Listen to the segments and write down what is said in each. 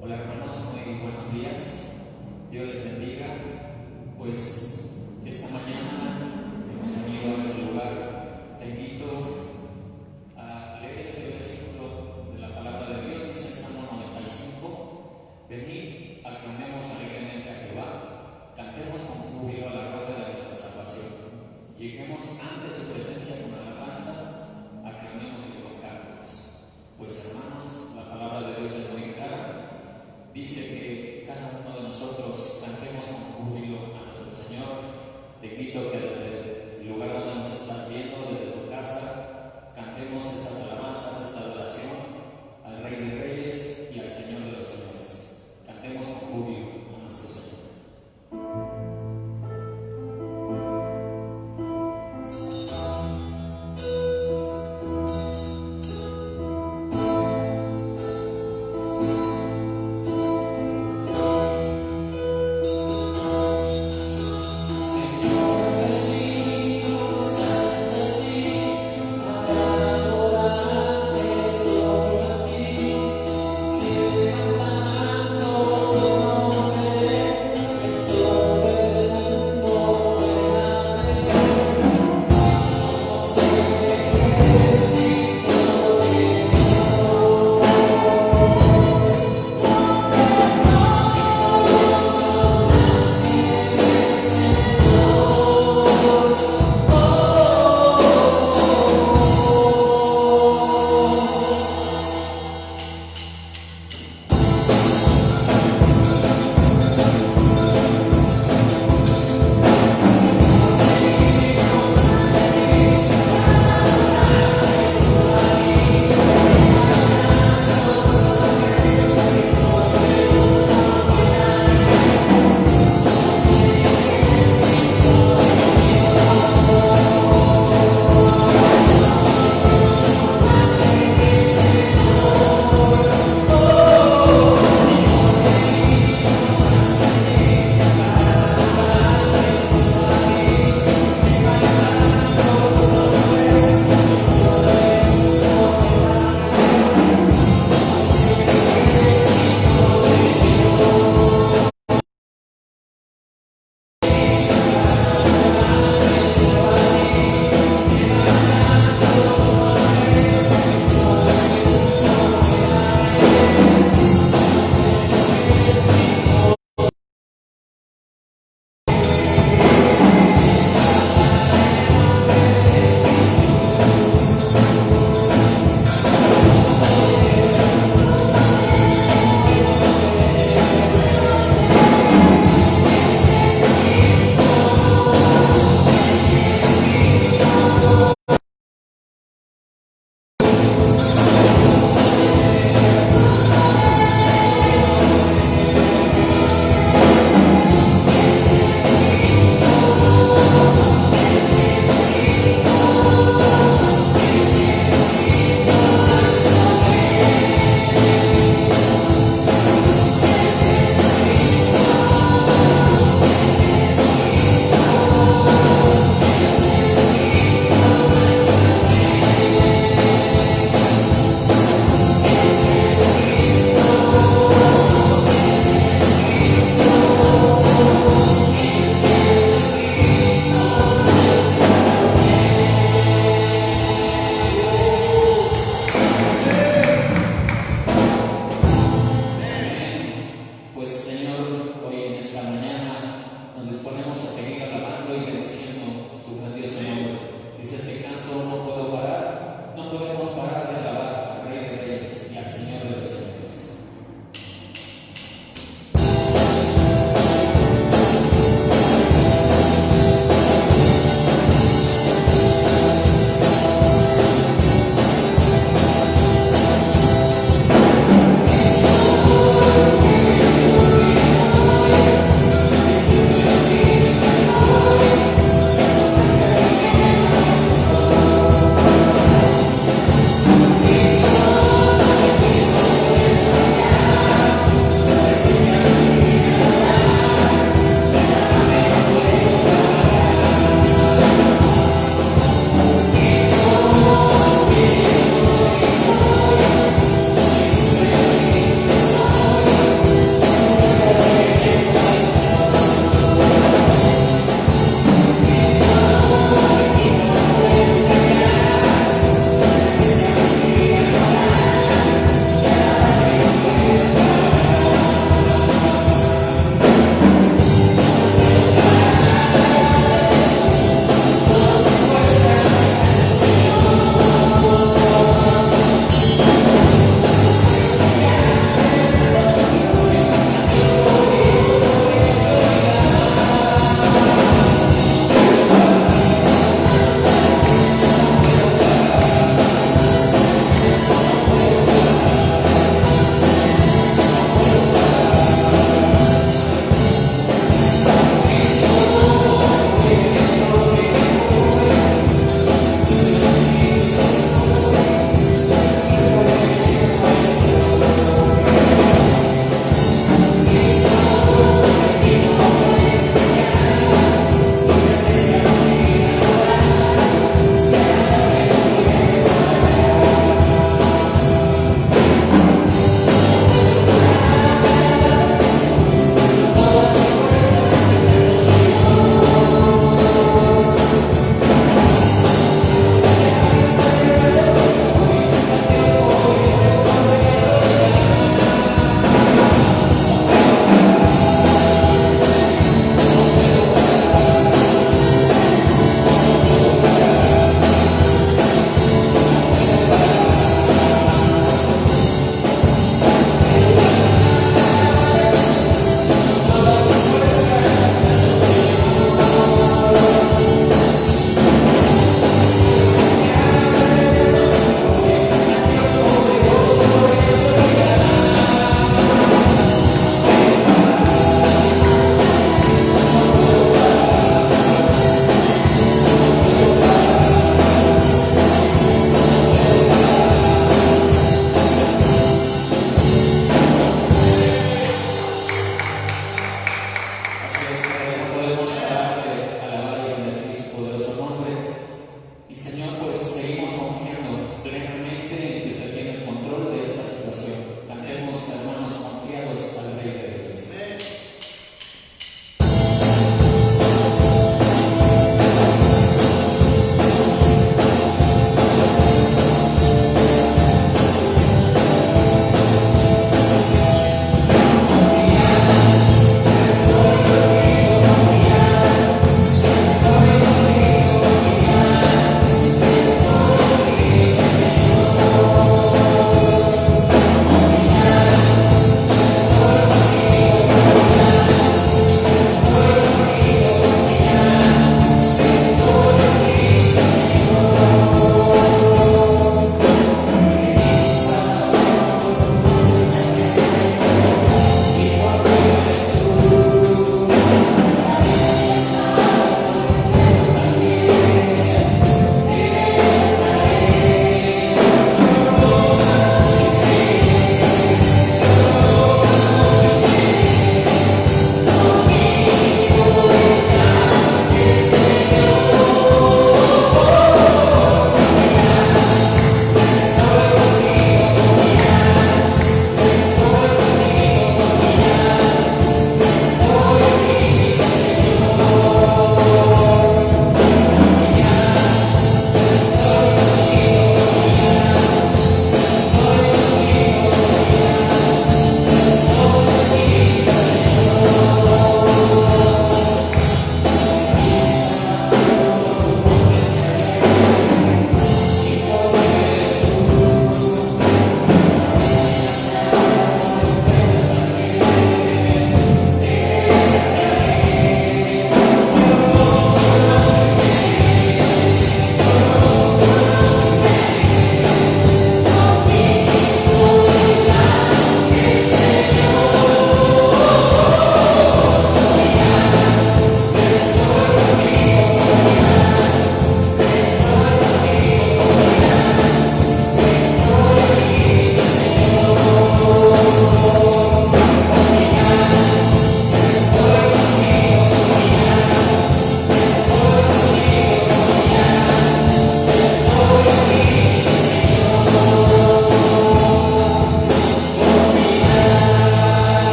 Hola hermanos, muy buenos días. Dios les bendiga. Pues esta mañana hemos venido a este lugar. Te invito a leer este versículo de la palabra de Dios. Dice en Salmo 95: Venid, aclamemos alegremente a Jehová, cantemos con júbilo a la roca de nuestra salvación. Lleguemos ante su presencia con alabanza, aclamémosle con cánticos. Pues hermanos, la palabra de Dios es muy clara. Dice que cada uno de nosotros cantemos con júbilo a nuestro Señor. Te invito a que desde el lugar donde nos estás viendo, desde tu casa, cantemos estas alabanzas, esta adoración al Rey de Reyes y al Señor de los Señores. Cantemos con júbilo a nuestro Señor.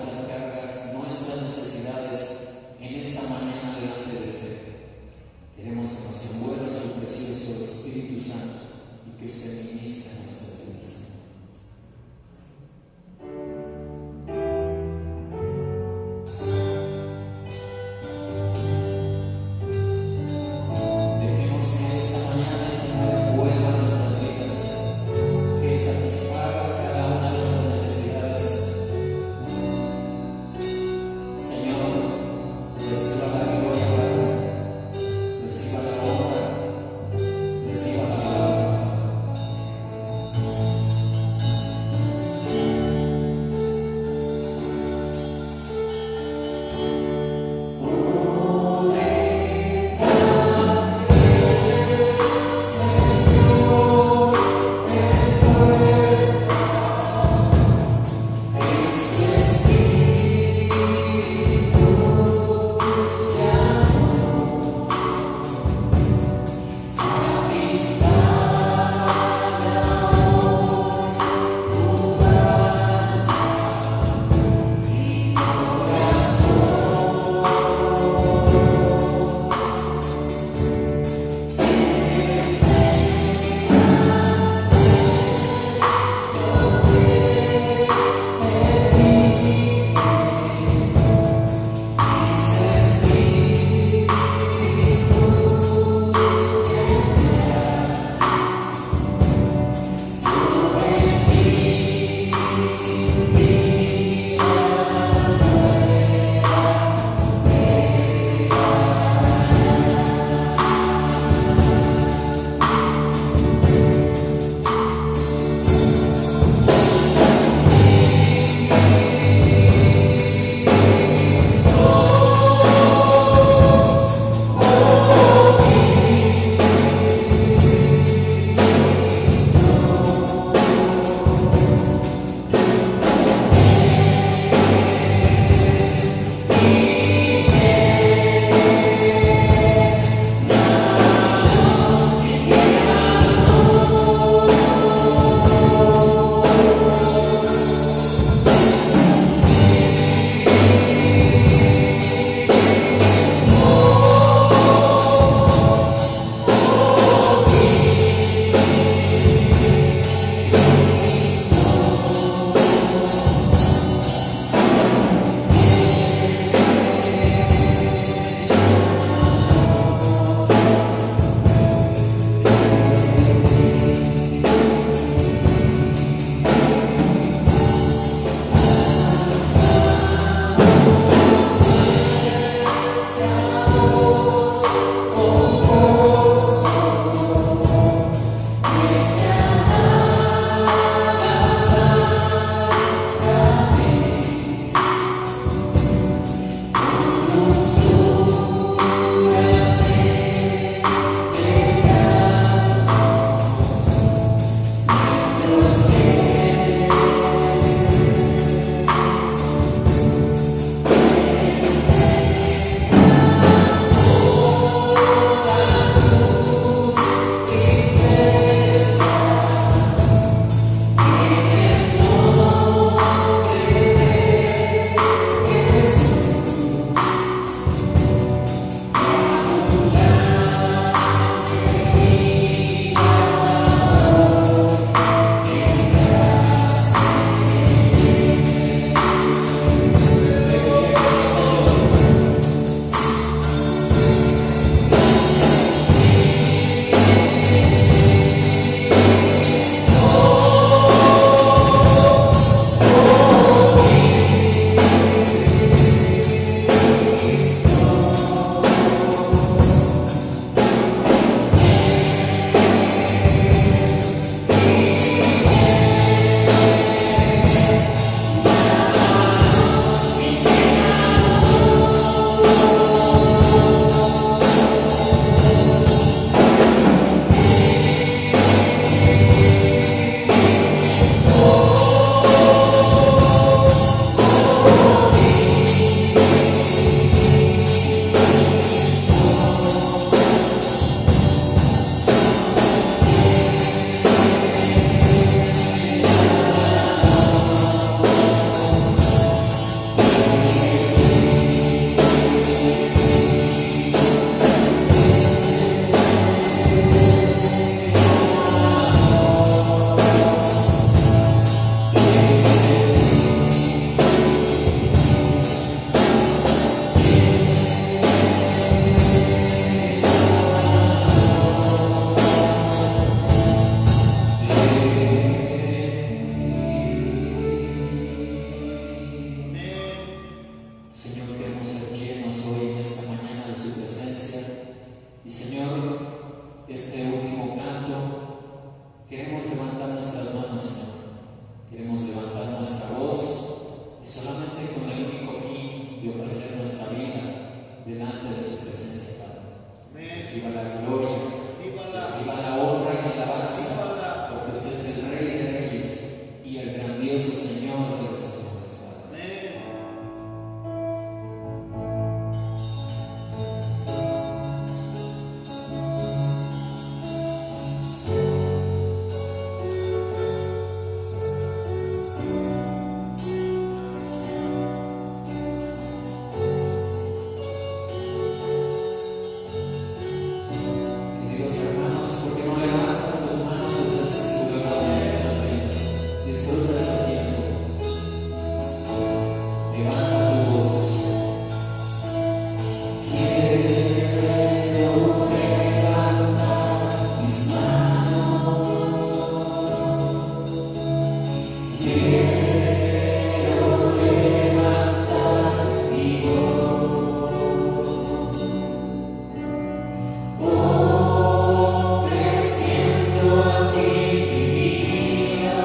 nuestras cargas, nuestras necesidades en esta mañana delante de usted. Queremos que nos envuelva en su precioso Espíritu Santo y que usted ministre en nuestras vidas. Reciba la alabanza. delante de su presencia, Padre. Reciba la gloria, reciba la honra y la alabanza, porque usted es el Rey de Reyes y el grandioso Señor de los señores, Padre. Queridos hermanos, ¿por qué no levantas tus manos desde ese lugar donde estás ahí? Disfruta este tiempo. Levanta tu voz. Quiero levantar mis manos. Quiero levantar mi voz. Ofreciendo a ti mi vida,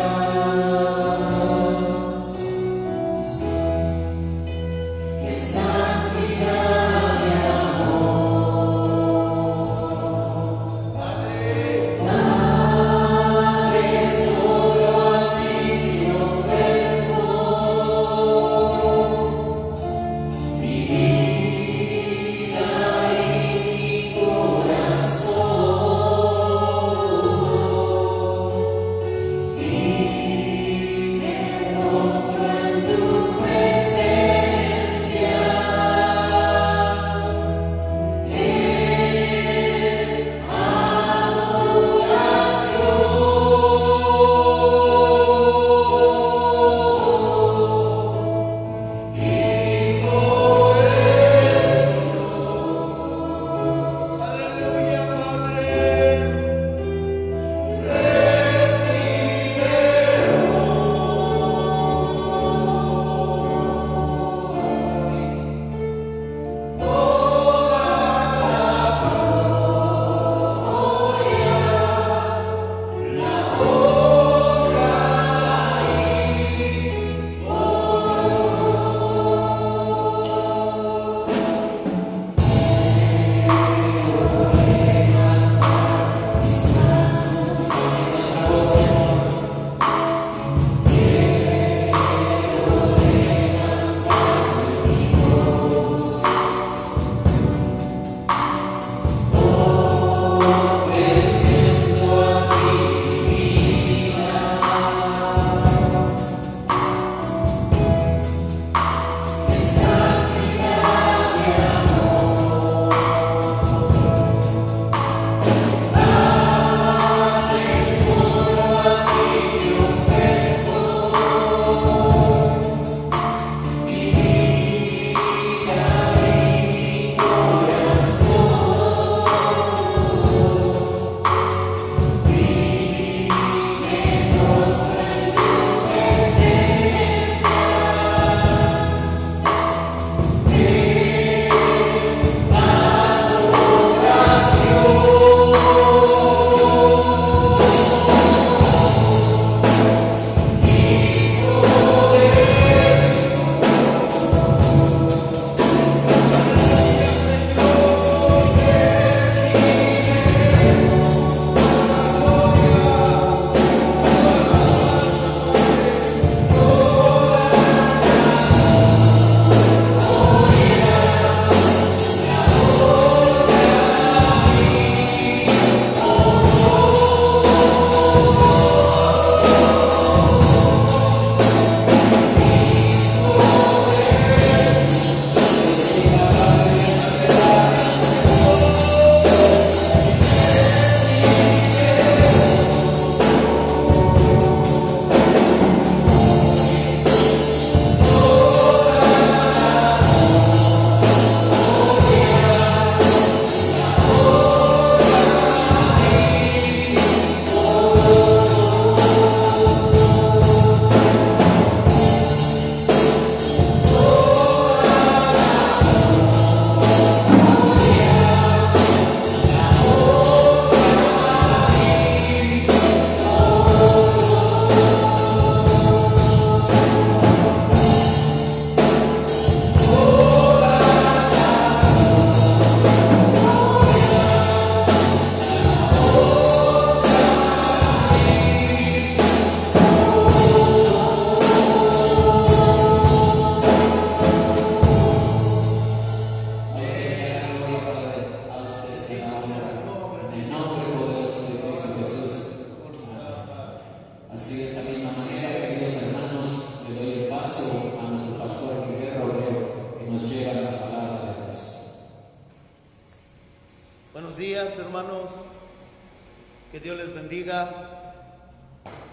en santidad y amor. Padre, solo a ti te ofrezco mi vida y mi corazón. Y me postro en tu presencia. días, hermanos. Que Dios les bendiga.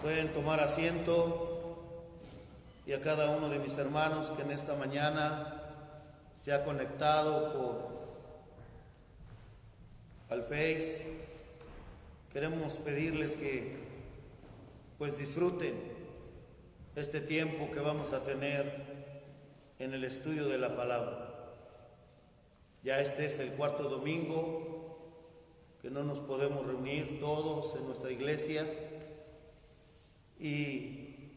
Pueden tomar asiento. Y a cada uno de mis hermanos que en esta mañana se ha conectado al Face, queremos pedirles que pues disfruten este tiempo que vamos a tener en el estudio de la palabra. Ya este es el cuarto domingo que no nos podemos reunir todos en nuestra iglesia, y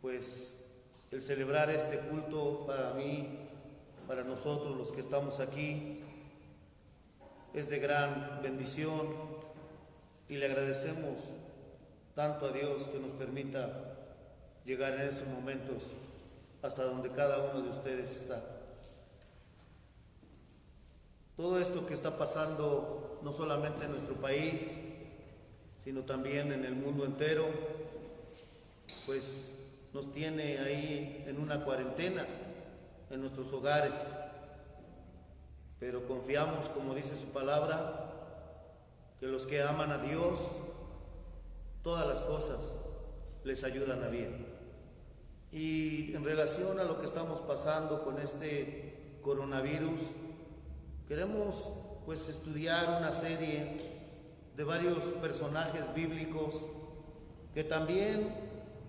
pues el celebrar este culto para mí, para nosotros los que estamos aquí, es de gran bendición, y le agradecemos tanto a Dios que nos permita llegar en estos momentos hasta donde cada uno de ustedes está. Todo esto que está pasando no solamente en nuestro país, sino también en el mundo entero, pues nos tiene ahí en una cuarentena en nuestros hogares. Pero confiamos, como dice su palabra, que los que aman a Dios, todas las cosas les ayudan a bien. Y en relación a lo que estamos pasando con este coronavirus, queremos pues estudiar una serie de varios personajes bíblicos que también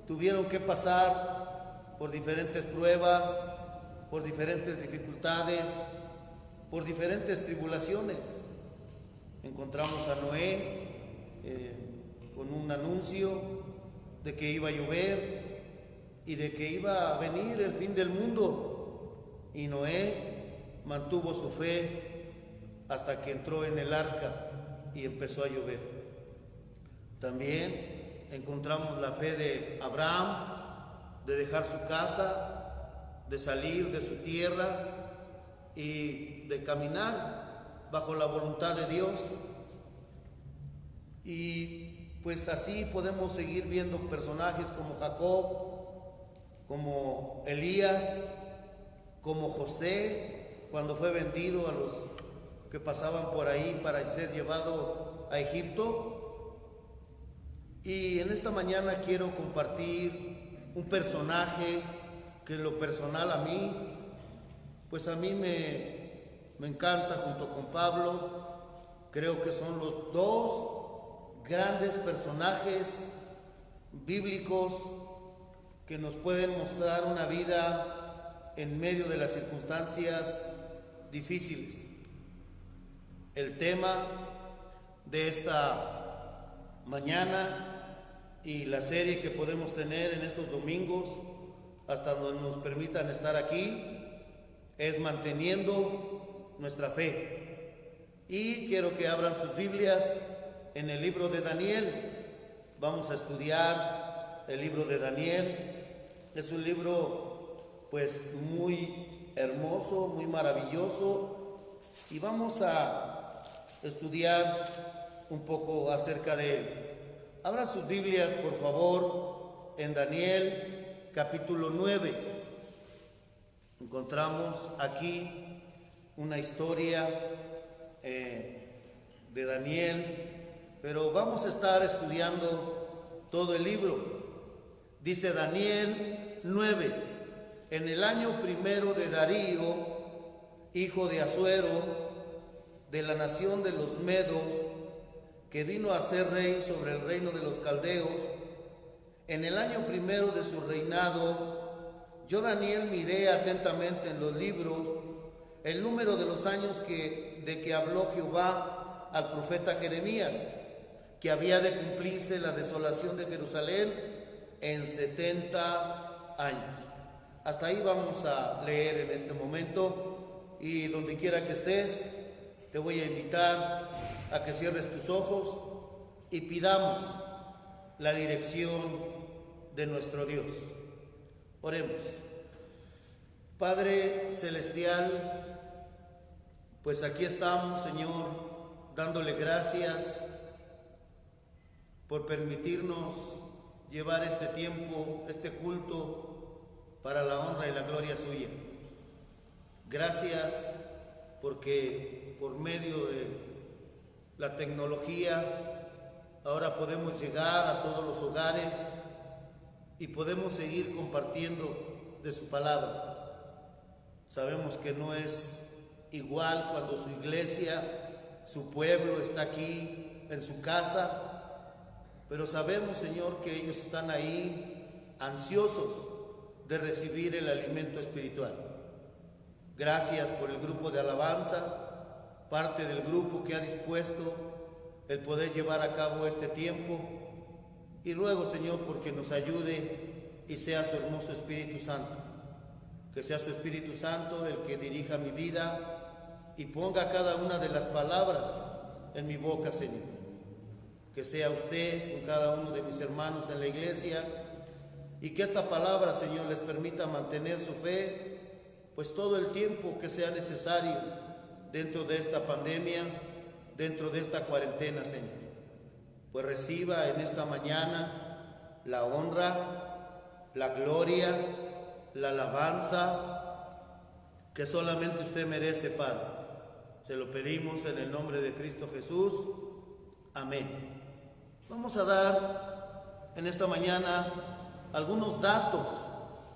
tuvieron que pasar por diferentes pruebas, por diferentes dificultades, por diferentes tribulaciones. Encontramos a Noé con un anuncio de que iba a llover y de que iba a venir el fin del mundo, y Noé mantuvo su fe hasta que entró en el arca y empezó a llover. También encontramos la fe de Abraham, de dejar su casa, de salir de su tierra y de caminar bajo la voluntad de Dios. Y pues así podemos seguir viendo personajes como Jacob, como Elías, como José, cuando fue vendido a los que pasaban por ahí para ser llevado a Egipto. Y en esta mañana quiero compartir un personaje que en lo personal a mí me encanta, junto con Pablo. Creo que son los dos grandes personajes bíblicos que nos pueden mostrar una vida en medio de las circunstancias difíciles. El tema de esta mañana y la serie que podemos tener en estos domingos hasta donde nos permitan estar aquí es manteniendo nuestra fe. Y quiero que abran sus Biblias en el libro de Daniel. Vamos a estudiar el libro de Daniel. Es un libro pues muy hermoso, muy maravilloso, y vamos a estudiar un poco acerca de él. Abran sus Biblias, por favor, en Daniel capítulo 9. Encontramos aquí una historia de Daniel, pero vamos a estar estudiando todo el libro. Dice Daniel 9: en el año primero de Darío, hijo de Asuero, de la nación de los Medos, que vino a ser rey sobre el reino de los caldeos, en el año primero de su reinado, yo Daniel miré atentamente en los libros el número de los años de que habló Jehová al profeta Jeremías, que había de cumplirse la desolación de Jerusalén en 70 años. Hasta ahí vamos a leer en este momento, y donde quiera que estés, te voy a invitar a que cierres tus ojos y pidamos la dirección de nuestro Dios. Oremos. Padre celestial, pues aquí estamos, Señor, dándole gracias por permitirnos llevar este tiempo, este culto, para la honra y la gloria suya. Gracias porque por medio de la tecnología, ahora podemos llegar a todos los hogares y podemos seguir compartiendo de su palabra. Sabemos que no es igual cuando su iglesia, su pueblo está aquí en su casa, pero sabemos, Señor, que ellos están ahí ansiosos de recibir el alimento espiritual. Gracias por el grupo de alabanza, parte del grupo que ha dispuesto el poder llevar a cabo este tiempo, y ruego, Señor, porque nos ayude y sea su hermoso Espíritu Santo, que sea su Espíritu Santo el que dirija mi vida y ponga cada una de las palabras en mi boca, Señor. Que sea usted con cada uno de mis hermanos en la iglesia, y que esta palabra, Señor, les permita mantener su fe, pues todo el tiempo que sea necesario dentro de esta pandemia, dentro de esta cuarentena, Señor. Pues reciba en esta mañana la honra, la gloria, la alabanza que solamente usted merece, Padre. Se lo pedimos en el nombre de Cristo Jesús. Amén. Vamos a dar en esta mañana algunos datos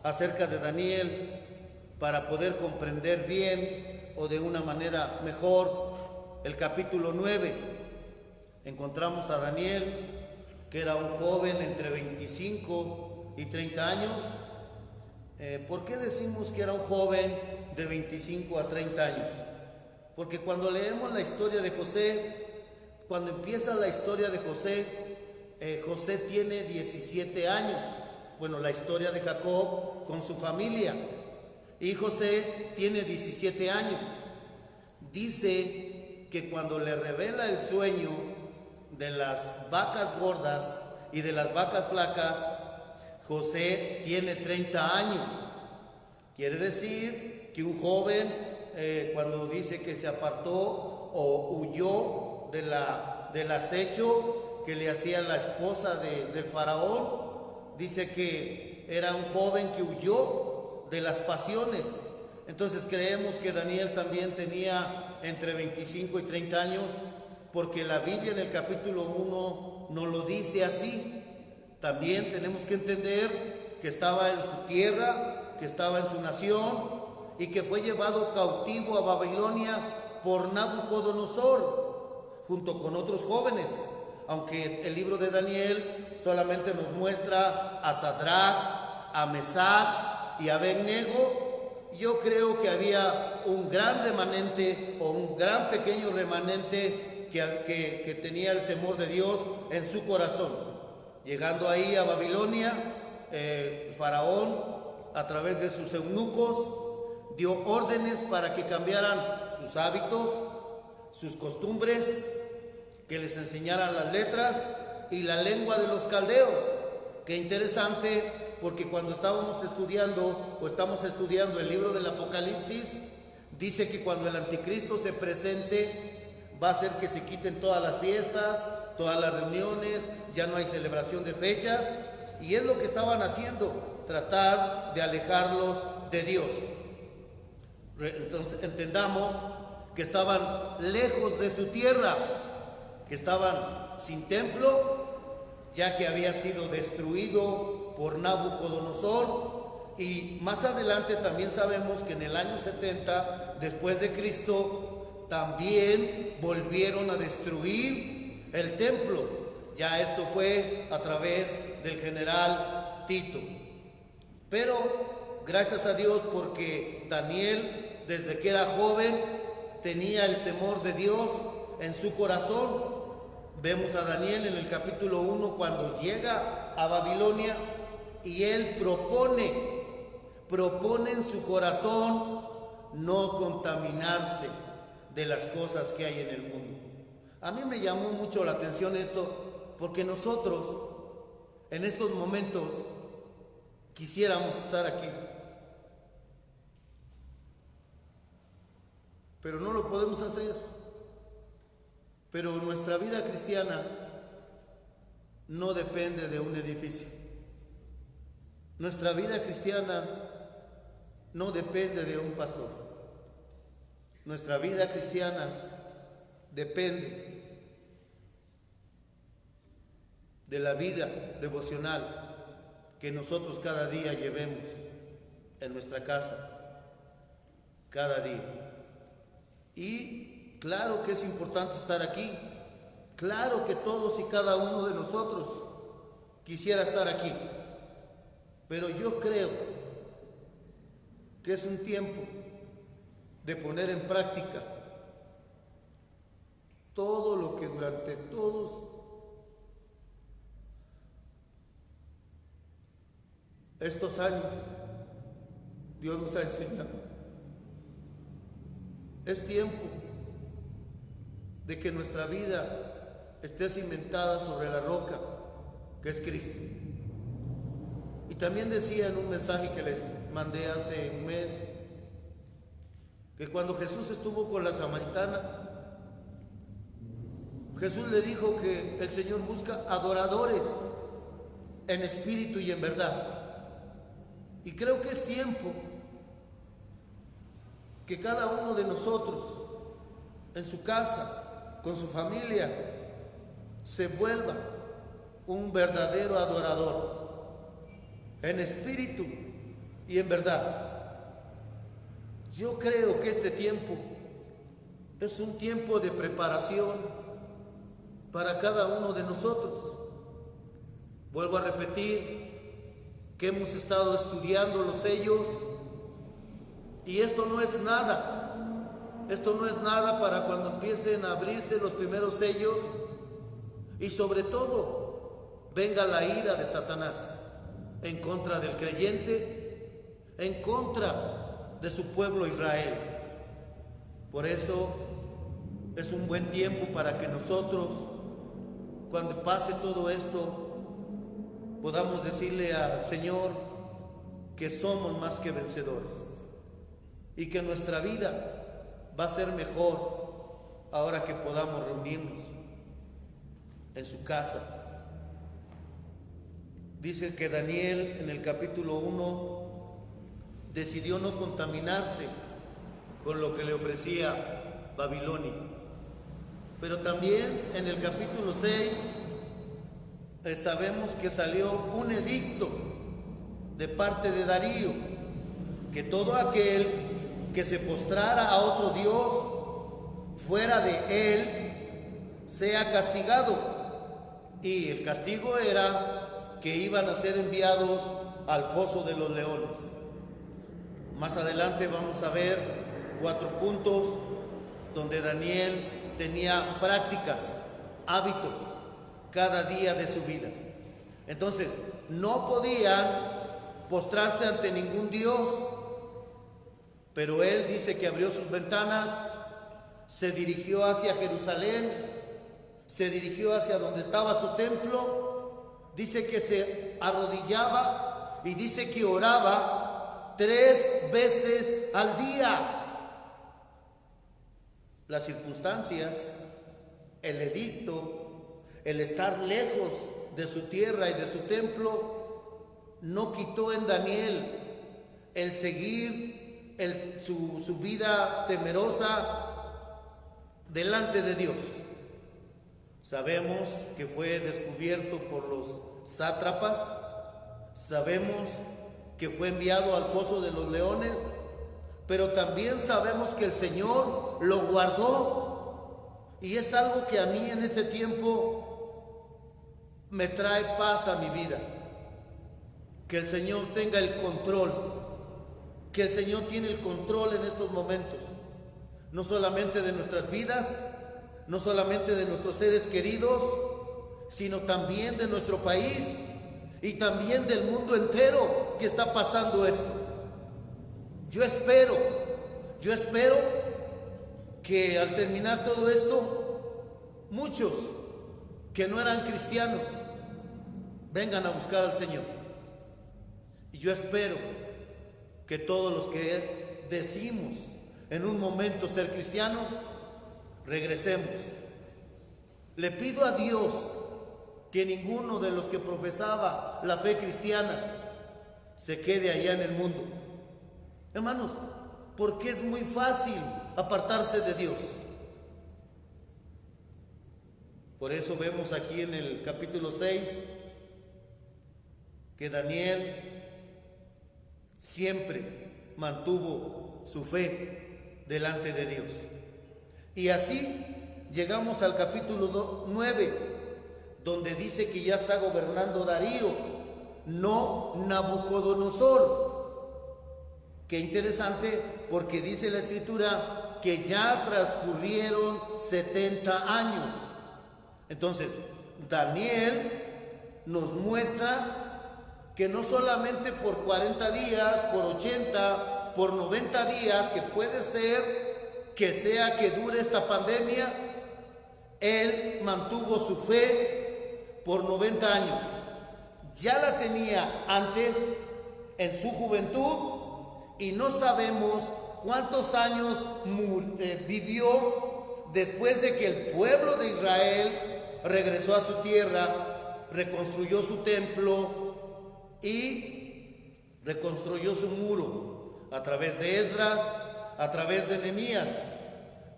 acerca de Daniel para poder comprender bien o de una manera mejor el capítulo 9. Encontramos a Daniel, que era un joven entre 25 y 30 años. ¿Por qué decimos que era un joven de 25 a 30 años? Porque cuando leemos la historia de José, cuando empieza la historia de José, José tiene 17 años. Bueno, la historia de Jacob con su familia. Y José tiene 17 años. Dice que cuando le revela el sueño de las vacas gordas y de las vacas flacas, José tiene 30 años. Quiere decir que un joven, cuando dice que se apartó o huyó del acecho que le hacía la esposa del faraón, dice que era un joven que huyó de las pasiones. Entonces creemos que Daniel también tenía entre 25 y 30 años, porque la Biblia en el capítulo 1 nos lo dice así. También tenemos que entender que estaba en su tierra, que estaba en su nación, y que fue llevado cautivo a Babilonia por Nabucodonosor, junto con otros jóvenes. Aunque el libro de Daniel solamente nos muestra a Sadrach, a Mesac y a Abednego, yo creo que había un gran remanente o un gran pequeño remanente que tenía el temor de Dios en su corazón. Llegando ahí a Babilonia, el faraón, a través de sus eunucos, dio órdenes para que cambiaran sus hábitos, sus costumbres, que les enseñaran las letras y la lengua de los caldeos. Qué interesante, porque cuando estamos estudiando el libro del Apocalipsis, dice que cuando el anticristo se presente, va a hacer que se quiten todas las fiestas, todas las reuniones, ya no hay celebración de fechas, y es lo que estaban haciendo, tratar de alejarlos de Dios. Entonces entendamos que estaban lejos de su tierra, que estaban sin templo, ya que había sido destruido por Nabucodonosor. Y más adelante también sabemos que en el año 70 después de Cristo también volvieron a destruir el templo. Ya esto fue a través del general Tito. Pero gracias a Dios, porque Daniel, desde que era joven, tenía el temor de Dios en su corazón. Vemos a Daniel en el capítulo 1 cuando llega a Babilonia, y él propone en su corazón no contaminarse de las cosas que hay en el mundo. A mí me llamó mucho la atención esto, porque nosotros en estos momentos quisiéramos estar aquí, pero no lo podemos hacer. Pero nuestra vida cristiana no depende de un edificio. Nuestra vida cristiana no depende de un pastor. Nuestra vida cristiana depende de la vida devocional que nosotros cada día llevemos en nuestra casa, cada día. Y claro que es importante estar aquí, claro que todos y cada uno de nosotros quisiera estar aquí, pero yo creo que es un tiempo de poner en práctica todo lo que durante todos estos años Dios nos ha enseñado. Es tiempo de que nuestra vida esté cimentada sobre la roca que es Cristo. Y también decía en un mensaje que les mandé hace un mes, que cuando Jesús estuvo con la samaritana, Jesús le dijo que el Señor busca adoradores en espíritu y en verdad. Y creo que es tiempo que cada uno de nosotros, en su casa, con su familia, se vuelva un verdadero adorador, en espíritu y en verdad. Yo creo que este tiempo es un tiempo de preparación para cada uno de nosotros. Vuelvo a repetir que hemos estado estudiando los sellos, y esto no es nada para cuando empiecen a abrirse los primeros sellos y sobre todo venga la ira de Satanás en contra del creyente, en contra de su pueblo Israel. Por eso es un buen tiempo para que nosotros, cuando pase todo esto, podamos decirle al Señor que somos más que vencedores y que nuestra vida va a ser mejor ahora que podamos reunirnos en su casa. Dice que Daniel en el capítulo 1 decidió no contaminarse con lo que le ofrecía Babilonia. Pero también en el capítulo 6 sabemos que salió un edicto de parte de Darío, que todo aquel que se postrara a otro Dios fuera de él sea castigado. Y el castigo era que iban a ser enviados al foso de los leones. Más adelante vamos a ver 4 puntos donde Daniel tenía prácticas, hábitos cada día de su vida. Entonces, no podían postrarse ante ningún Dios, pero él dice que abrió sus ventanas, se dirigió hacia Jerusalén, se dirigió hacia donde estaba su templo, dice que se arrodillaba y dice que oraba 3 veces al día. Las circunstancias, el edicto, el estar lejos de su tierra y de su templo, no quitó en Daniel el seguir su vida temerosa delante de Dios. Sabemos que fue descubierto por los sátrapas, sabemos que fue enviado al foso de los leones, pero también sabemos que el Señor lo guardó, y es algo que a mí en este tiempo me trae paz a mi vida. Que el Señor tenga el control, que el Señor tiene el control en estos momentos, no solamente de nuestras vidas, no solamente de nuestros seres queridos, sino también de nuestro país y también del mundo entero que está pasando esto. Yo espero que al terminar todo esto, muchos que no eran cristianos vengan a buscar al Señor. Y yo espero que todos los que decimos en un momento ser cristianos, regresemos. Le pido a Dios que ninguno de los que profesaba la fe cristiana se quede allá en el mundo. Hermanos, porque es muy fácil apartarse de Dios. Por eso vemos aquí en el capítulo 6 que Daniel siempre mantuvo su fe delante de Dios. Y así llegamos al capítulo 9, donde dice que ya está gobernando Darío, no Nabucodonosor. Qué interesante, porque dice la Escritura que ya transcurrieron 70 años. Entonces, Daniel nos muestra que no solamente por 40 días, por 80, por 90 días, que puede ser que sea que dure esta pandemia, él mantuvo su fe por 90 años. Ya la tenía antes, en su juventud, y no sabemos cuántos años vivió después de que el pueblo de Israel regresó a su tierra, reconstruyó su templo y reconstruyó su muro a través de Esdras, a través de Nehemías.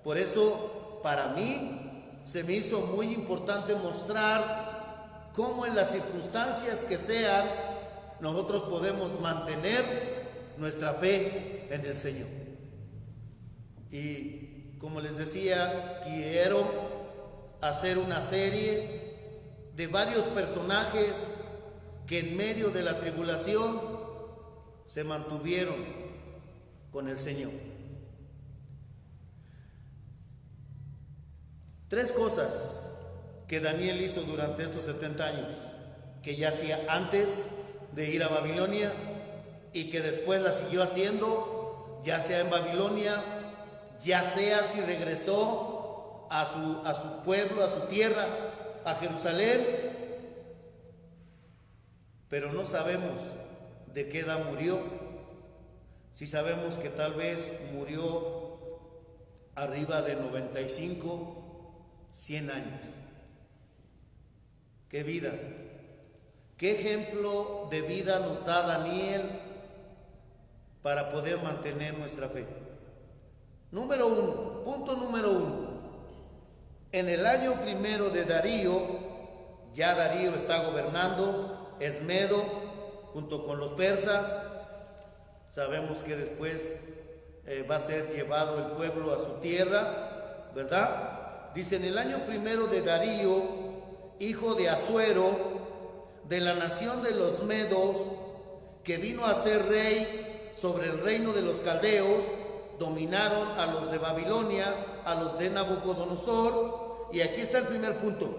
Por eso, para mí, se me hizo muy importante mostrar cómo en las circunstancias que sean, nosotros podemos mantener nuestra fe en el Señor. Y como les decía, quiero hacer una serie de varios personajes que en medio de la tribulación se mantuvieron con el Señor. 3 cosas que Daniel hizo durante estos 70 años, que ya hacía antes de ir a Babilonia y que después la siguió haciendo, ya sea en Babilonia, ya sea si regresó a su pueblo, a su tierra, a Jerusalén, pero no sabemos de qué edad murió. Si sabemos que tal vez murió arriba de 95, 100 años. ¡Qué vida! ¿Qué ejemplo de vida nos da Daniel para poder mantener nuestra fe? Punto número uno. En el año primero de Darío, ya Darío está gobernando, es medo, junto con los persas. Sabemos que después va a ser llevado el pueblo a su tierra, ¿verdad? Dice, en el año primero de Darío, hijo de Asuero, de la nación de los medos, que vino a ser rey sobre el reino de los caldeos, dominaron a los de Babilonia, a los de Nabucodonosor. Y aquí está el primer punto.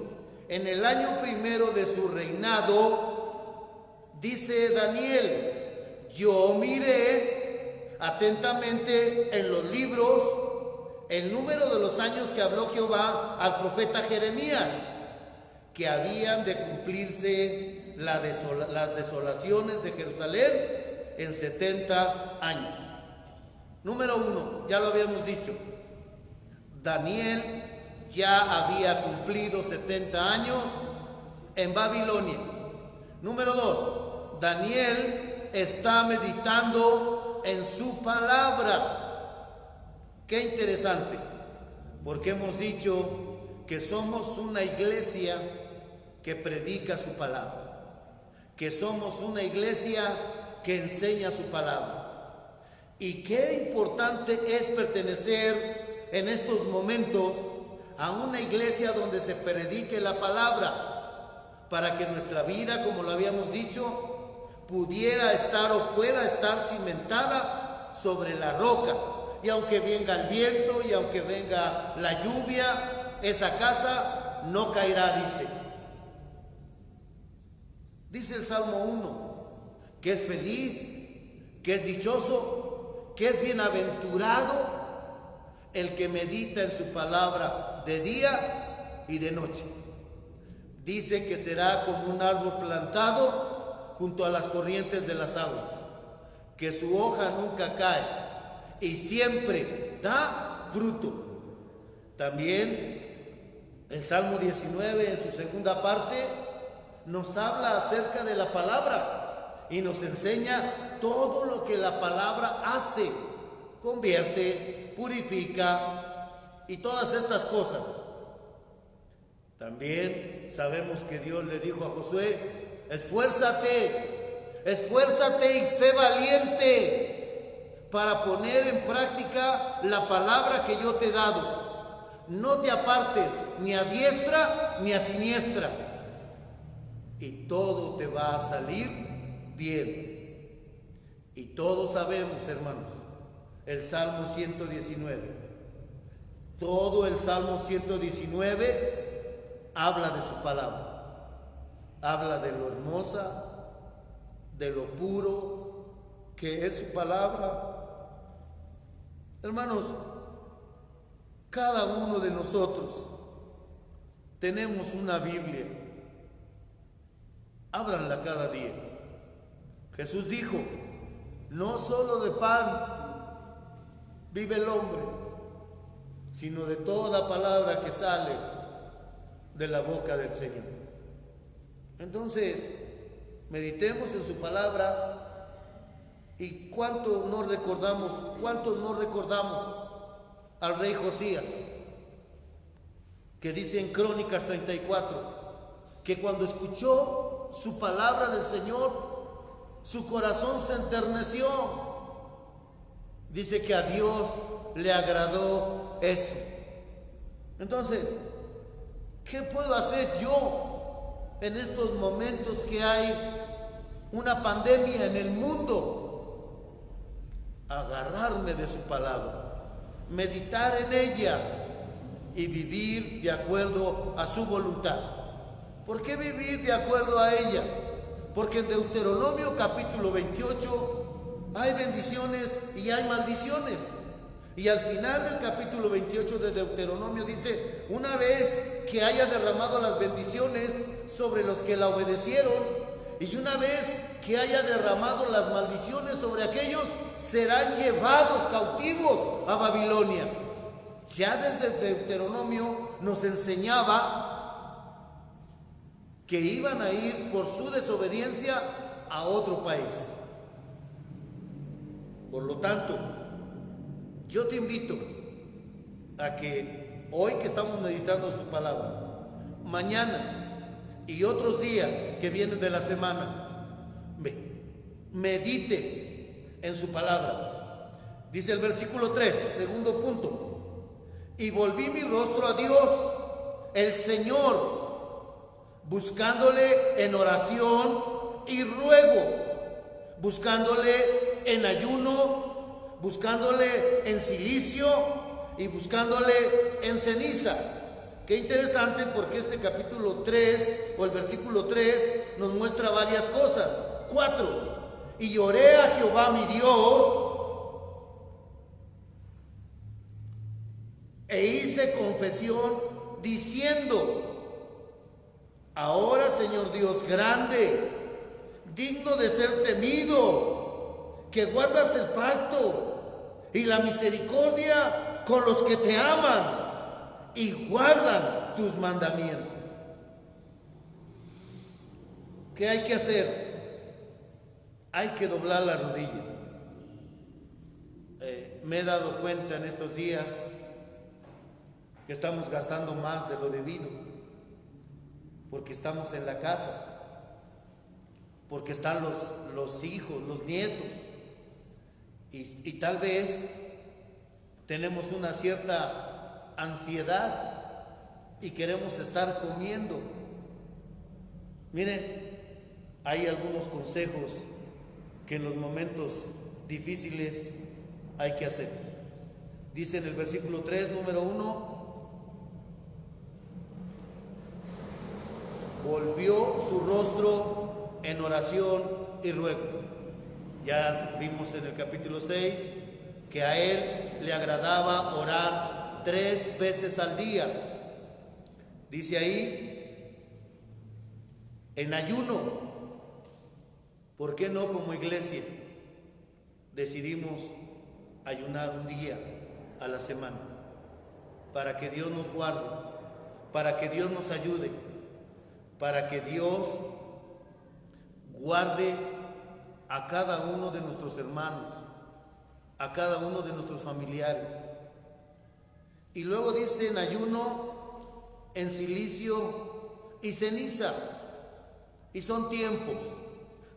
En el año primero de su reinado, dice Daniel, yo miré atentamente en los libros el número de los años que habló Jehová al profeta Jeremías, que habían de cumplirse las desolaciones de Jerusalén en 70 años. Número 1, ya lo habíamos dicho, Daniel ya había cumplido 70 años en Babilonia. Número 2, Daniel está meditando en su palabra. Qué interesante, porque hemos dicho que somos una iglesia que predica su palabra, que somos una iglesia que enseña su palabra. Y qué importante es pertenecer en estos momentos a una iglesia donde se predique la palabra, para que nuestra vida, como lo habíamos dicho, pudiera estar o pueda estar cimentada sobre la roca. Y aunque venga el viento y aunque venga la lluvia, esa casa no caerá, dice el Salmo 1, que es feliz, que es dichoso, que es bienaventurado el que medita en su palabra de día y de noche. Dice que será como un árbol plantado junto a las corrientes de las aguas, que su hoja nunca cae y siempre da fruto. También el Salmo 19, en su segunda parte, nos habla acerca de la palabra y nos enseña todo lo que la palabra hace, convierte, purifica y todas estas cosas. También sabemos que Dios le dijo a Josué: esfuérzate, esfuérzate y sé valiente para poner en práctica la palabra que yo te he dado. No te apartes ni a diestra ni a siniestra, y todo te va a salir bien. Y todos sabemos, hermanos, el Salmo 119. Todo el Salmo 119 habla de su palabra. Habla de lo hermosa, de lo puro que es su palabra. Hermanos, cada uno de nosotros tenemos una Biblia. Ábranla cada día. Jesús dijo: no solo de pan vive el hombre, sino de toda palabra que sale de la boca del Señor. Entonces, meditemos en su palabra. Y cuántos no recordamos al rey Josías, que dice en Crónicas 34, que cuando escuchó su palabra del Señor, su corazón se enterneció. Dice que a Dios le agradó eso. Entonces, ¿qué puedo hacer yo en estos momentos que hay una pandemia en el mundo? Agarrarme de su palabra, meditar en ella y vivir de acuerdo a su voluntad. ¿Por qué vivir de acuerdo a ella? Porque en Deuteronomio capítulo 28 hay bendiciones y hay maldiciones. Y al final del capítulo 28 de Deuteronomio dice: una vez que haya derramado las bendiciones sobre los que la obedecieron, y una vez que haya derramado las maldiciones sobre aquellos, serán llevados cautivos a Babilonia. Ya desde Deuteronomio nos enseñaba que iban a ir por su desobediencia a otro país. Por lo tanto, yo te invito a que hoy que estamos meditando su palabra, mañana y otros días que vienen de la semana, medites en su palabra. Dice el versículo 3, segundo punto: y volví mi rostro a Dios, el Señor, buscándole en oración y ruego, buscándole en ayuno, buscándole en cilicio y buscándole en ceniza. Qué interesante, porque este capítulo 3 o el versículo 3 nos muestra varias cosas. 4. Y oré a Jehová mi Dios e hice confesión diciendo: ahora, Señor Dios grande, digno de ser temido, que guardas el pacto y la misericordia con los que te aman y guardan tus mandamientos. ¿Qué hay que hacer? Hay que doblar la rodilla. Me he dado cuenta en estos días que estamos gastando más de lo debido, porque estamos en la casa, porque están los hijos, los nietos, y tal vez tenemos una cierta ansiedad y queremos estar comiendo. Miren, hay algunos consejos que en los momentos difíciles hay que hacer. Dice en el versículo 3, número 1: volvió su rostro en oración y ruego. Ya vimos en el capítulo 6 que a él le agradaba orar 3 veces al día. Dice ahí, en ayuno. ¿Por qué no como iglesia decidimos ayunar un día a la semana? Para que Dios nos guarde, para que Dios nos ayude, para que Dios guarde a cada uno de nuestros hermanos, a cada uno de nuestros familiares. Y luego dice en ayuno en silicio y ceniza. Y son tiempos,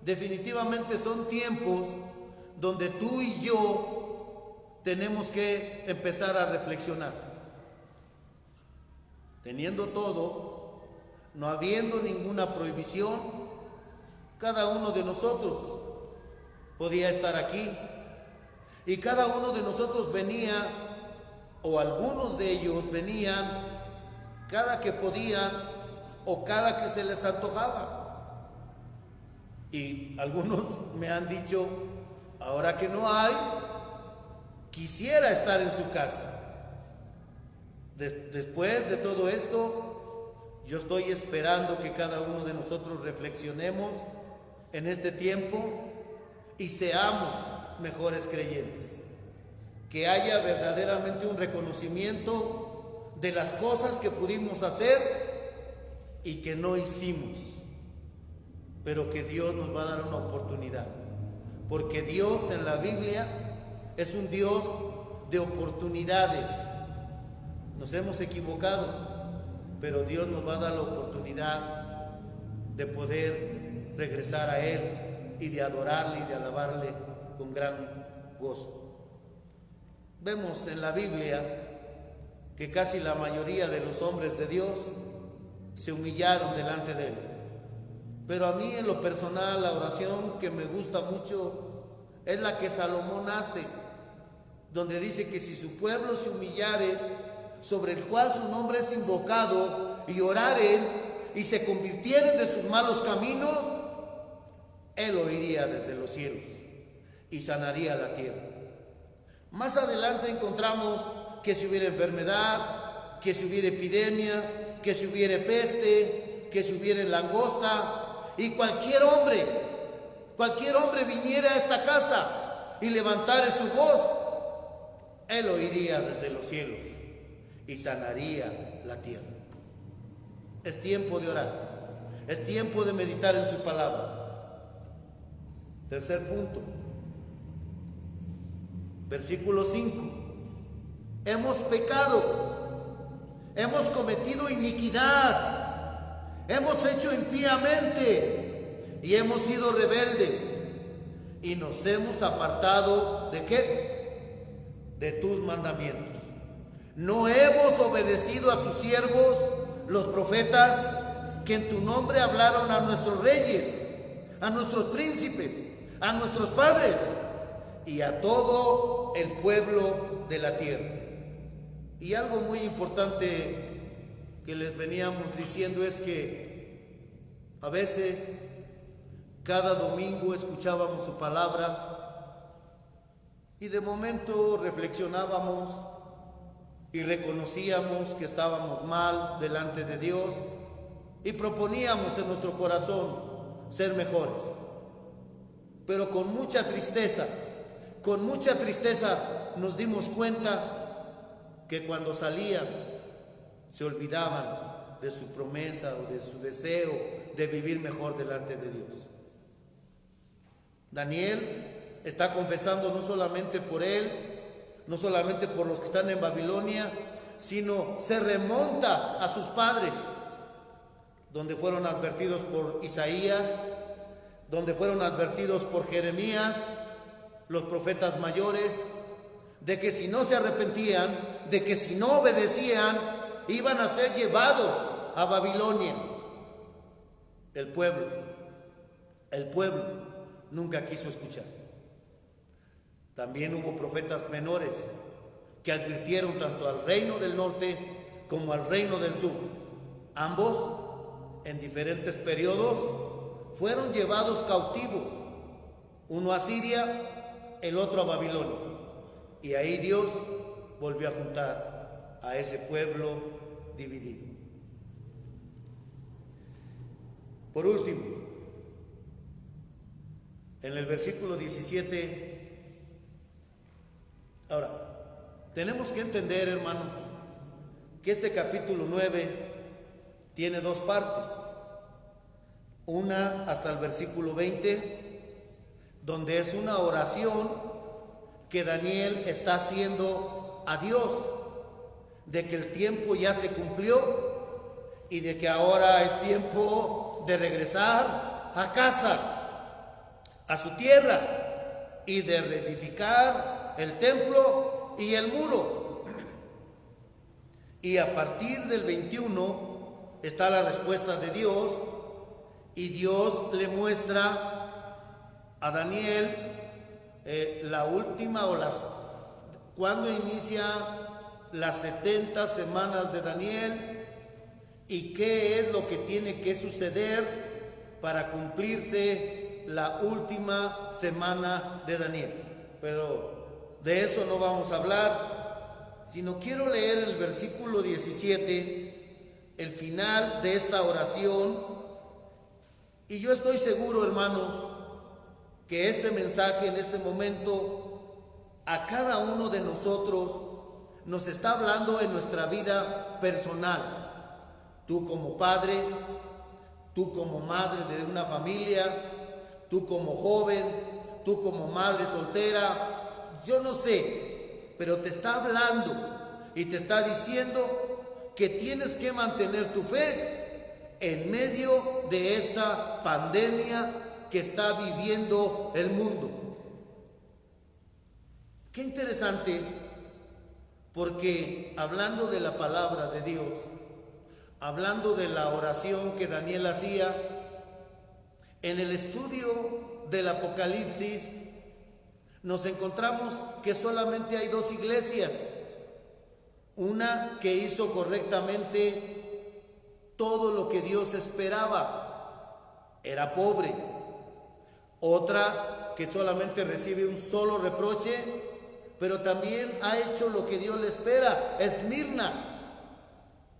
definitivamente son tiempos donde tú y yo tenemos que empezar a reflexionar. Teniendo todo, no habiendo ninguna prohibición, cada uno de nosotros podía estar aquí y cada uno de nosotros venía, o algunos de ellos venían cada que podían o cada que se les antojaba. Y algunos me han dicho, ahora que no hay, quisiera estar en su casa. Después de todo esto, yo estoy esperando que cada uno de nosotros reflexionemos en este tiempo y seamos mejores creyentes. Que haya verdaderamente un reconocimiento de las cosas que pudimos hacer y que no hicimos, pero que Dios nos va a dar una oportunidad, porque Dios en la Biblia es un Dios de oportunidades. Nos hemos equivocado, pero Dios nos va a dar la oportunidad de poder regresar a Él y de adorarle y de alabarle con gran gozo. Vemos en la Biblia que casi la mayoría de los hombres de Dios se humillaron delante de Él. Pero a mí en lo personal la oración que me gusta mucho es la que Salomón hace, donde dice que si su pueblo se humillare, sobre el cual su nombre es invocado, y oraren y se convirtieren de sus malos caminos, Él oiría desde los cielos y sanaría la tierra. Más adelante encontramos que si hubiera enfermedad, que si hubiera epidemia, que si hubiera peste, que si hubiera langosta, y cualquier hombre viniera a esta casa y levantara su voz, Él oiría desde los cielos y sanaría la tierra. Es tiempo de orar, es tiempo de meditar en su palabra. Tercer punto, versículo 5. Hemos pecado, hemos cometido iniquidad, hemos hecho impíamente y hemos sido rebeldes y nos hemos apartado ¿de qué? De tus mandamientos. No hemos obedecido a tus siervos, los profetas, que en tu nombre hablaron a nuestros reyes, a nuestros príncipes, a nuestros padres y a todo el pueblo de la tierra. Y algo muy importante que les veníamos diciendo es que a veces cada domingo escuchábamos su palabra y de momento reflexionábamos y reconocíamos que estábamos mal delante de Dios y proponíamos en nuestro corazón ser mejores. Pero con mucha tristeza nos dimos cuenta que cuando salían se olvidaban de su promesa o de su deseo de vivir mejor delante de Dios. Daniel está confesando no solamente por él, no solamente por los que están en Babilonia, sino se remonta a sus padres, donde fueron advertidos por Isaías, donde fueron advertidos por Jeremías, los profetas mayores, de que si no se arrepentían, de que si no obedecían, iban a ser llevados a Babilonia. El pueblo nunca quiso escuchar. También hubo profetas menores que advirtieron tanto al reino del norte como al reino del sur. Ambos, en diferentes periodos, fueron llevados cautivos, uno a Siria, el otro a Babilonia. Y ahí Dios volvió a juntar a ese pueblo dividido. Por último, en el versículo 17, ahora, tenemos que entender, hermanos, que este capítulo 9 tiene dos partes. Una hasta el versículo 20, donde es una oración que Daniel está haciendo a Dios, de que el tiempo ya se cumplió y de que ahora es tiempo de regresar a casa, a su tierra, y de reedificar el templo y el muro. Y a partir del 21 está la respuesta de Dios, y Dios le muestra a Daniel la última cuando inicia las 70 semanas de Daniel y qué es lo que tiene que suceder para cumplirse la última semana de Daniel. Pero de eso no vamos a hablar, sino quiero leer el versículo 17, el final de esta oración. Y yo estoy seguro, hermanos, que este mensaje en este momento a cada uno de nosotros nos está hablando en nuestra vida personal. Tú como padre, tú como madre de una familia, tú como joven, tú como madre soltera, yo no sé, pero te está hablando y te está diciendo que tienes que mantener tu fe en medio de esta pandemia que está viviendo el mundo. Qué interesante, porque hablando de la palabra de Dios, hablando de la oración que Daniel hacía, en el estudio del Apocalipsis nos encontramos que solamente hay dos iglesias. Una que hizo correctamente todo lo que Dios esperaba, era pobre. Otra que solamente recibe un solo reproche, pero también ha hecho lo que Dios le espera, Esmirna.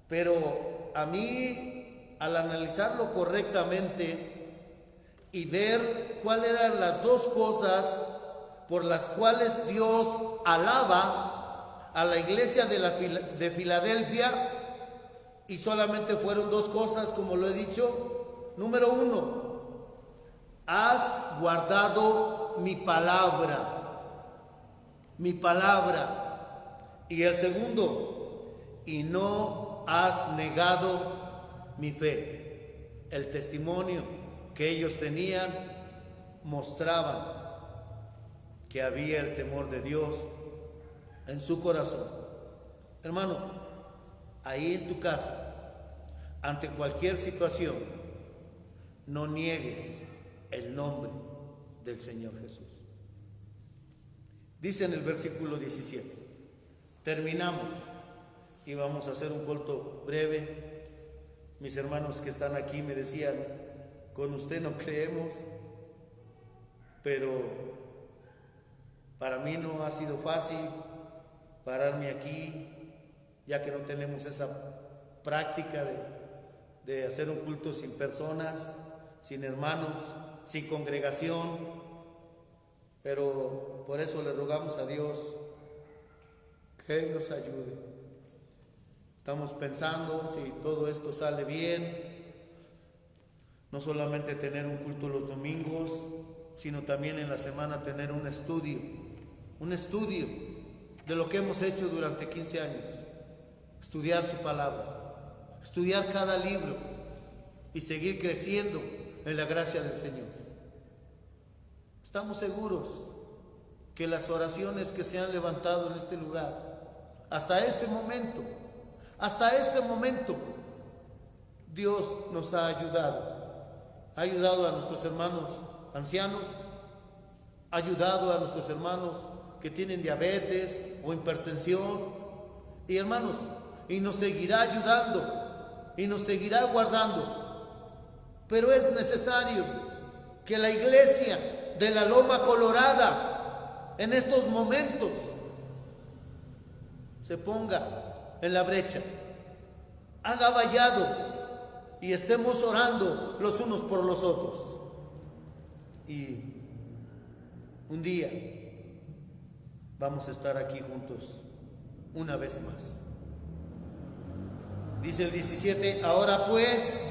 Pero a mí, al analizarlo correctamente y ver cuáles eran las dos cosas por las cuales Dios alaba a la iglesia de Filadelfia, y solamente fueron dos cosas, como lo he dicho. Número uno, has guardado mi palabra. Y el segundo, y no has negado mi fe. El testimonio que ellos tenían mostraban que había el temor de Dios en su corazón. Hermano, ahí en tu casa, ante cualquier situación, no niegues el nombre del Señor Jesús. Dice en el versículo 17, terminamos y vamos a hacer un culto breve. Mis hermanos que están aquí me decían, con usted no creemos, pero para mí no ha sido fácil pararme aquí, ya que no tenemos esa práctica de hacer un culto sin personas, sin hermanos, sin congregación. Pero por eso le rogamos a Dios que nos ayude. Estamos pensando, si todo esto sale bien, no solamente tener un culto los domingos, sino también en la semana tener un estudio de lo que hemos hecho durante 15 años. Estudiar su palabra, estudiar cada libro y seguir creciendo en la gracia del Señor. Estamos seguros que las oraciones que se han levantado en este lugar, hasta este momento, Dios nos ha ayudado a nuestros hermanos ancianos, ha ayudado a nuestros hermanos que tienen diabetes o hipertensión, y hermanos, y nos seguirá ayudando y nos seguirá guardando. Pero es necesario que la iglesia de la Loma Colorada en estos momentos se ponga en la brecha, haga vallado y estemos orando los unos por los otros. Y un día vamos a estar aquí juntos una vez más. Dice el 17, ahora pues,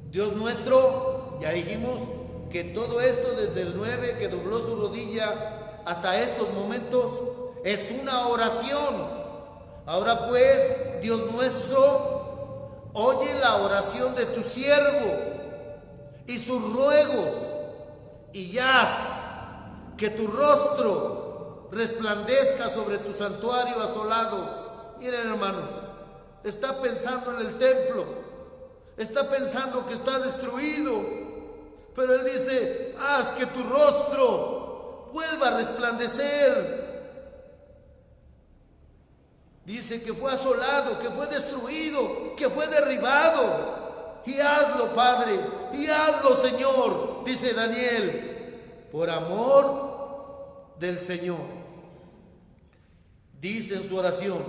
Dios nuestro, ya dijimos que todo esto desde el 9 que dobló su rodilla hasta estos momentos es una oración. Ahora pues, Dios nuestro, oye la oración de tu siervo y sus ruegos, y haz que tu rostro resplandezca sobre tu santuario asolado. Miren, hermanos, está pensando en el templo, está pensando que está destruido, pero él dice: haz que tu rostro vuelva a resplandecer. Dice que fue asolado, que fue destruido, que fue derribado. Y hazlo, Padre, y hazlo, Señor, dice Daniel, por amor del Señor. Dice en su oración: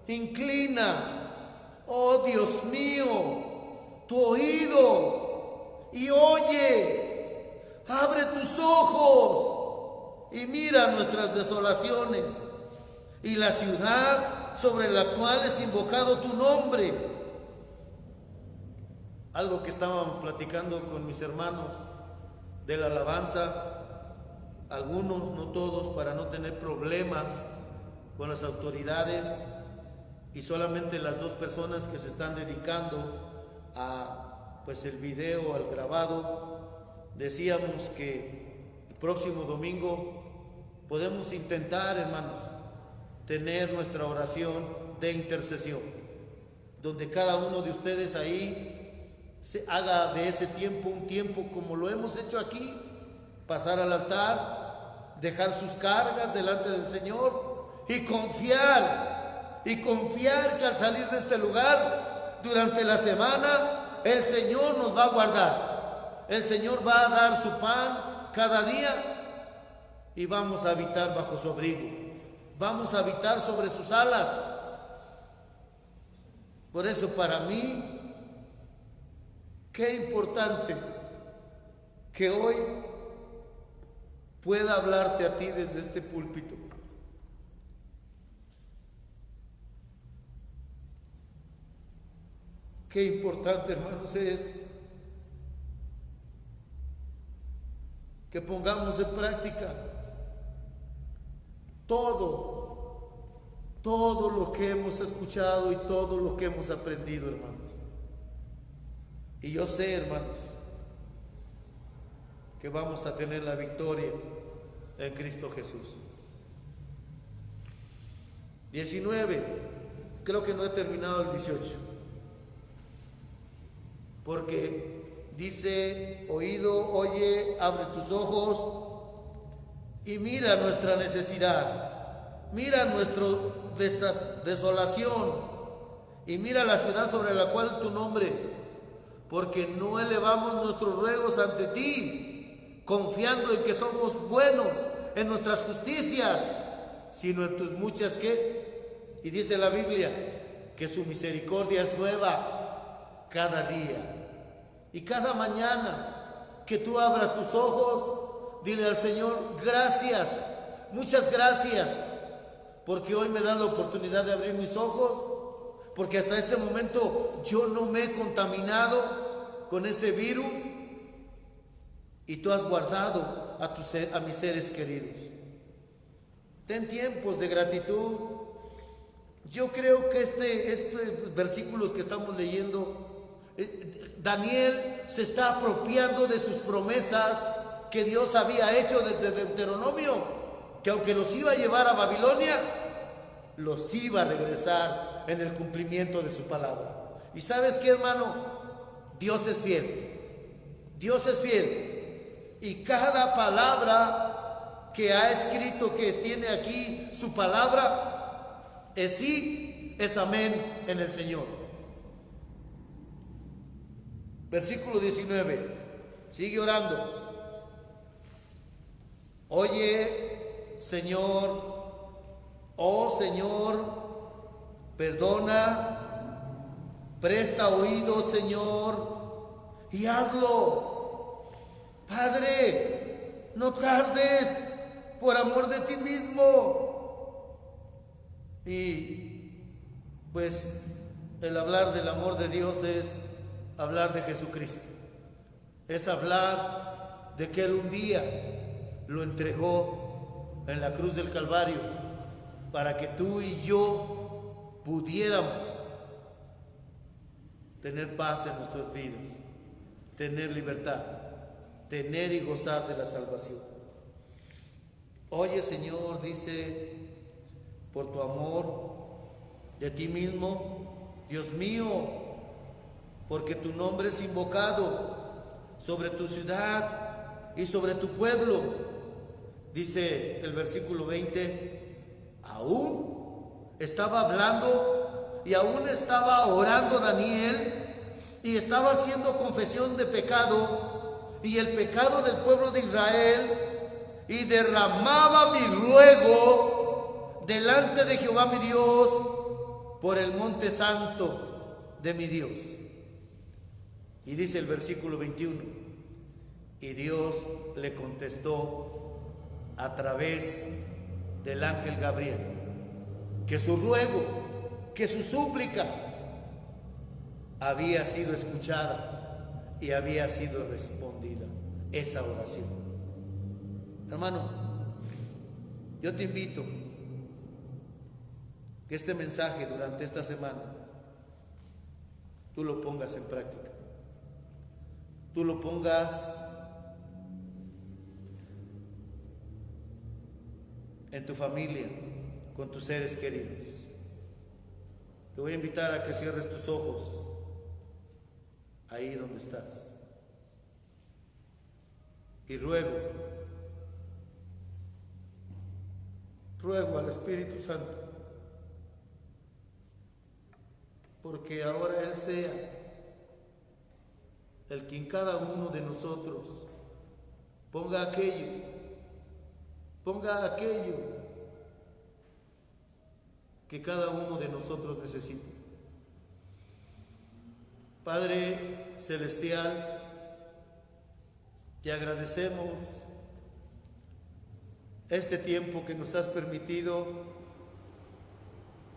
inclina, oh Dios mío, tu oído y oye, abre tus ojos y mira nuestras desolaciones y la ciudad sobre la cual es invocado tu nombre. Algo que estábamos platicando con mis hermanos de la alabanza, algunos, no todos, para no tener problemas con las autoridades, y solamente las 2 personas que se están dedicando a pues el video, al grabado, decíamos que el próximo domingo podemos intentar, hermanos, tener nuestra oración de intercesión, donde cada uno de ustedes ahí se haga de ese tiempo un tiempo como lo hemos hecho aquí: pasar al altar, dejar sus cargas delante del Señor y confiar que al salir de este lugar durante la semana el Señor nos va a guardar, el Señor va a dar su pan cada día y vamos a habitar bajo su abrigo, vamos a habitar sobre sus alas. Por eso, para mí, qué importante que hoy pueda hablarte a ti desde este púlpito. Qué importante, hermanos, es que pongamos en práctica todo lo que hemos escuchado y todo lo que hemos aprendido, hermanos. Y yo sé, hermanos, que vamos a tener la victoria en Cristo Jesús. 19, creo que no he terminado el 18, porque dice: oído, oye, abre tus ojos y mira nuestra necesidad, mira nuestra desolación y mira la ciudad sobre la cual tu nombre, porque no elevamos nuestros ruegos ante ti, confiando en que somos buenos en nuestras justicias, sino en tus muchas y dice la Biblia que su misericordia es nueva cada día. Y cada mañana que tú abras tus ojos, dile al Señor: gracias, muchas gracias, porque hoy me da la oportunidad de abrir mis ojos, porque hasta este momento yo no me he contaminado con ese virus y tú has guardado a mis seres queridos. Ten tiempos de gratitud. Yo creo que estos versículos que estamos leyendo, Daniel se está apropiando de sus promesas que Dios había hecho desde Deuteronomio, que aunque los iba a llevar a Babilonia, los iba a regresar en el cumplimiento de su palabra. ¿Y sabes qué, hermano? Dios es fiel. Dios es fiel. Y cada palabra que ha escrito, que tiene aquí su palabra, es sí, es amén en el Señor. Versículo 19. Sigue orando. Oye, Señor, oh Señor, perdona, presta oído, Señor, y hazlo. Padre, no tardes, por amor de ti mismo. Y pues el hablar del amor de Dios es hablar de Jesucristo, es hablar de que Él un día lo entregó en la cruz del Calvario para que tú y yo pudiéramos tener paz en nuestras vidas, tener libertad, tener y gozar de la salvación. Oye, Señor, dice, por tu amor de ti mismo, Dios mío, porque tu nombre es invocado sobre tu ciudad y sobre tu pueblo. Dice el versículo 20, aún estaba hablando y aún estaba orando Daniel y estaba haciendo confesión de pecado y el pecado del pueblo de Israel, y derramaba mi ruego delante de Jehová mi Dios por el monte santo de mi Dios. Y dice el versículo 21, y Dios le contestó a través del ángel Gabriel que su ruego, que su súplica había sido escuchada y había sido respondida esa oración. Hermano, yo te invito que este mensaje durante esta semana tú lo pongas en práctica, tú lo pongas en tu familia, con tus seres queridos. Te voy a invitar a que cierres tus ojos ahí donde estás y ruego al Espíritu Santo porque ahora Él sea el que en cada uno de nosotros ponga aquello que cada uno de nosotros necesita. Padre Celestial, te agradecemos este tiempo que nos has permitido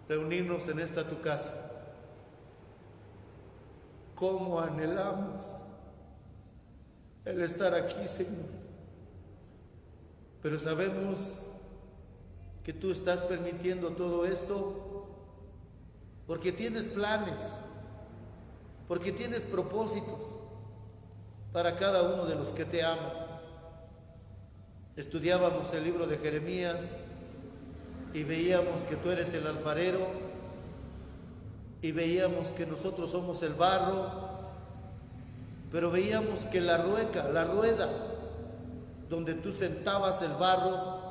reunirnos en esta tu casa. Cómo anhelamos el estar aquí, Señor. Pero sabemos que tú estás permitiendo todo esto porque tienes planes, porque tienes propósitos para cada uno de los que te aman. Estudiábamos el libro de Jeremías y veíamos que tú eres el alfarero y veíamos que nosotros somos el barro, pero veíamos que la rueda donde tú sentabas el barro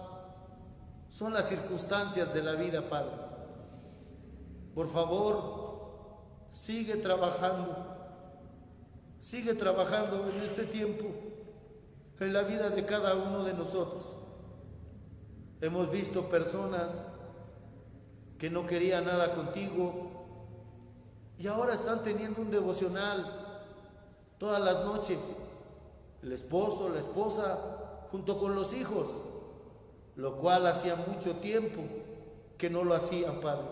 son las circunstancias de la vida, Padre. Por favor, sigue trabajando en este tiempo en la vida de cada uno de nosotros. Hemos visto personas que no querían nada contigo y ahora están teniendo un devocional todas las noches, el esposo, la esposa, junto con los hijos, lo cual hacía mucho tiempo que no lo hacían, Padre.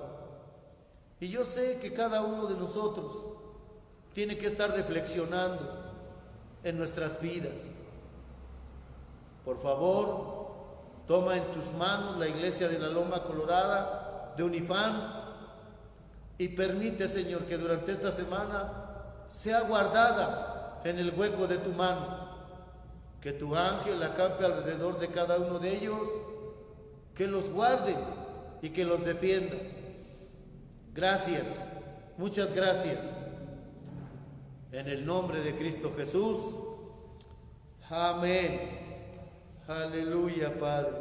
Y yo sé que cada uno de nosotros tiene que estar reflexionando en nuestras vidas. Por favor, toma en tus manos la iglesia de la Loma Colorada, de Unifán, y permite, Señor, que durante esta semana sea guardada en el hueco de tu mano, que tu ángel acampe alrededor de cada uno de ellos, que los guarde y que los defienda. Gracias, muchas gracias. En el nombre de Cristo Jesús. Amén. Aleluya, Padre.